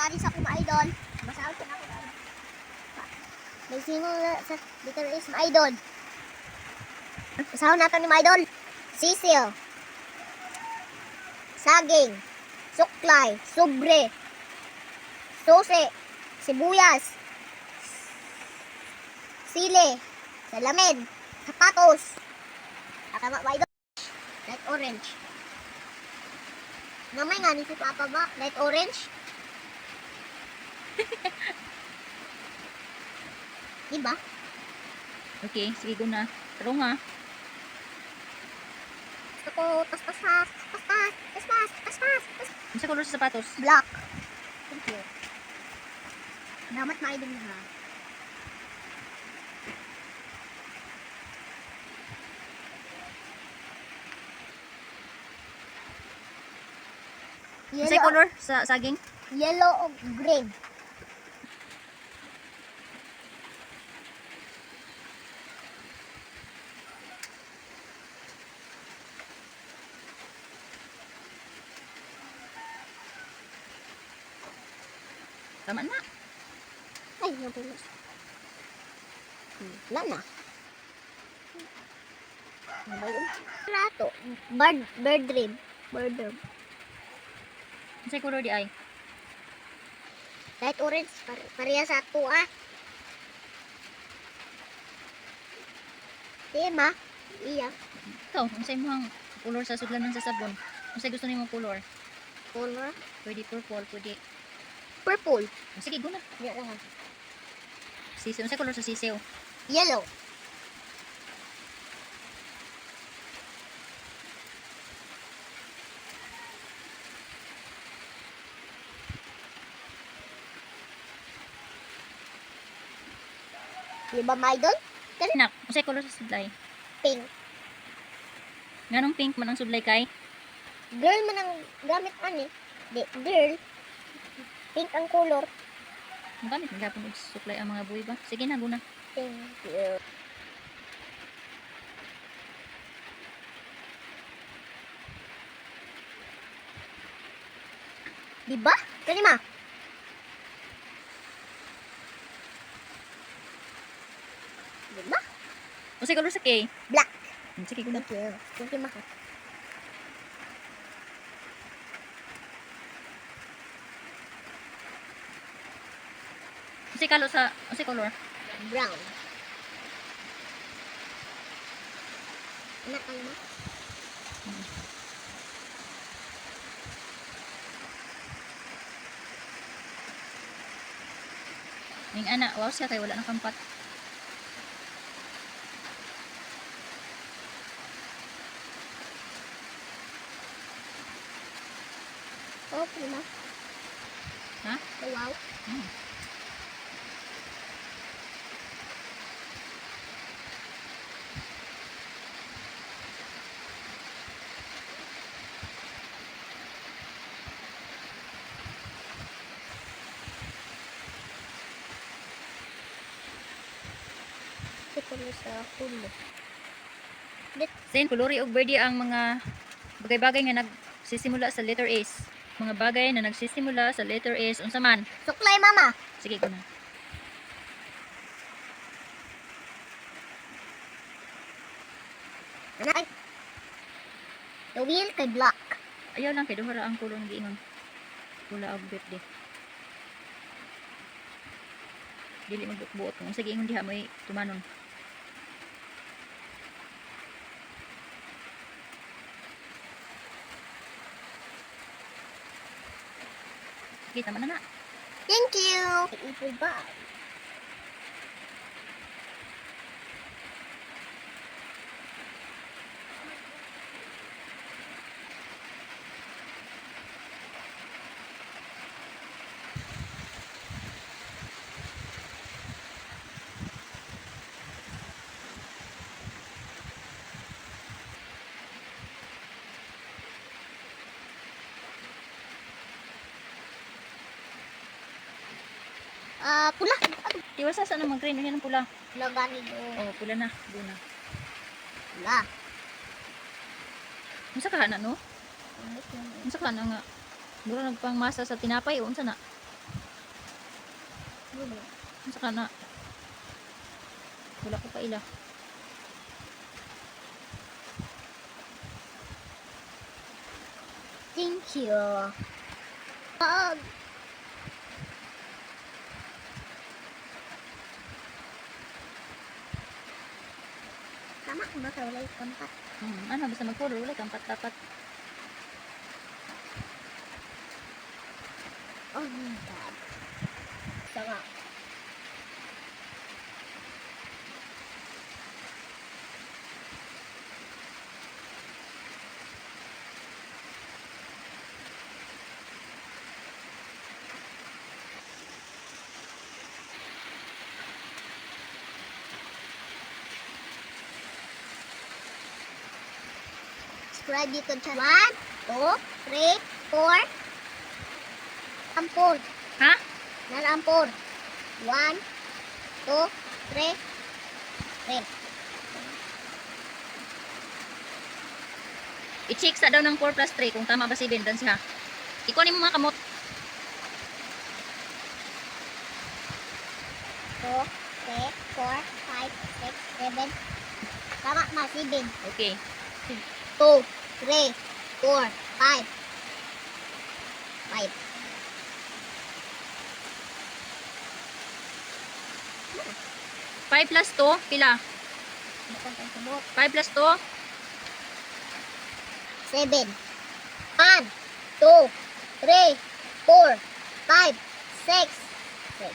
tadi sa mga idol. Basahan ko na ako. Nagsimula sa letter S mga idol. Basahan natin ni mga idol. Sisil. Saging. Suklay. Sobre. Sose. Sibuyas. Sili. Salamin. Sapatos. Tama mga idol. Light orange. Namay nga ni si Papa ba? Light orange? Diba? Okay, sige go na. Taro nga. Gusto ko pas. Ano sa color sa sapatos? Black. Thank you. Damat mga idol ha. Ano sa color sa saging? Yellow o green. Tama na. Ay, nabulos. Wala na. Ano ba yun? Rato. Bird dream. Bird dream. Ano sa color di ay? Light orange. Pareha sa ato ah. Tema. Iya. Ikaw, ano sa imong color sa sudlan ng sasabon? Ano sa gusto nimo color? Color. Pwede purple, pwede. Purple. Sige, go na. Iya lang. Sisiw. Ano sa color sa sisiw? Yellow. Diba mga idol? Nak, ano sa color sa sudlay? Pink. Nganong pink man ang sudlay kay? Girl man ang gamit ani. Di, girl. Pink ang color. Magamit nila pang suklay ang mga buhay ba? Sige na, go na. Thank you. Diba? Kalima. Diba? Ano sa color sa K? Black. Sige, go na. Thank you. Kalima ka. Ano sa color? Brown. Anak kalima. Ning ana, wow siya kay wala nang kampat. Oh, kalima. Ha? Oh, wow. Ito na sa hulo. Sen, colori og verde ang mga bagay-bagay nga nagsisimula sa letter S. Mga bagay na nagsisimula sa letter S. Unsa man? Suklay, mama. Sige, go na. Anak. The wheel kay black. Ayaw lang kay duha ang kulon giingon. Pula og verde. Dili magbuot kung sige ingon diha may tumanon. Sige, tama na na. Thank you. Apple bag. Pula. Tiwasa sa namang green yan ang pula. Pula gani do. Oh, pula na, go na. Pula. Unsa ka na no? Unsa ka na nga? Mura nagpang masa sa tinapay o unsa na? Unsa ka na? Wala ko pa ila. Thank you. Pag. Tama ko ba sa walay kampat? Ano, basta mag-color, wala kang dapat. Oh my God. Tama. Subscribe dito sa 1, 2, 3, 4. Ampur. Ha? Nalampur. 1, 2, 3. Red. I-check sa daw ng 4 plus 3 kung tama ba si Ben dan siya. Ikunin mo mga kamot. 2, 3, 4, 5, 6, 7. Tama ma, 7. Okay. 2, 3, 4, 5. 5. 5 plus 2, pila? 5 plus 2, 7. 1, 2, 3, 4, 5, 6, 6.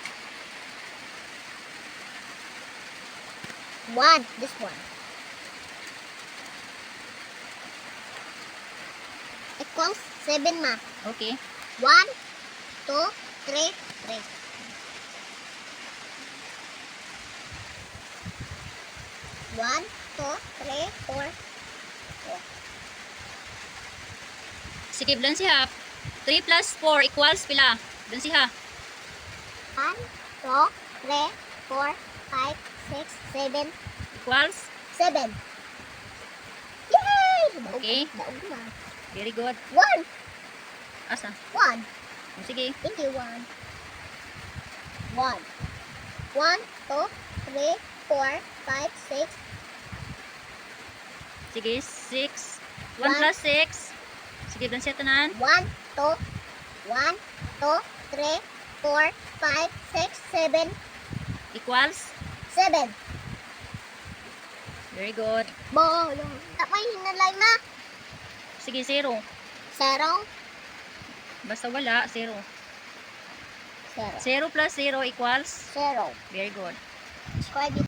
1, this one. Equals 7 ma. okay. 1, 2, 3, 3. 1, 2, 3, 4. Sige, dan siya. 3 plus 4 equals pila? Dan siya. 1, 2, 3, 4, 5, 6, 7. Equals? 7. Yay! Okay. Daog na. Very good. 1. Asa? 1. O, sige. Thank you, 1. 1. 1, 2, 3, 4, 5, 6. Sige, 6. 1 One. plus 6. Sige, dan siya tanan. 1, 2, 1, 2, 3, 4, 5, 6, 7. Equals? 7. Very good. Bolo. Tapos hinalay na. Sige, 0. 0. Basta wala, 0. 0. 0 plus 0 equals? 0. Very good. Subscribe dito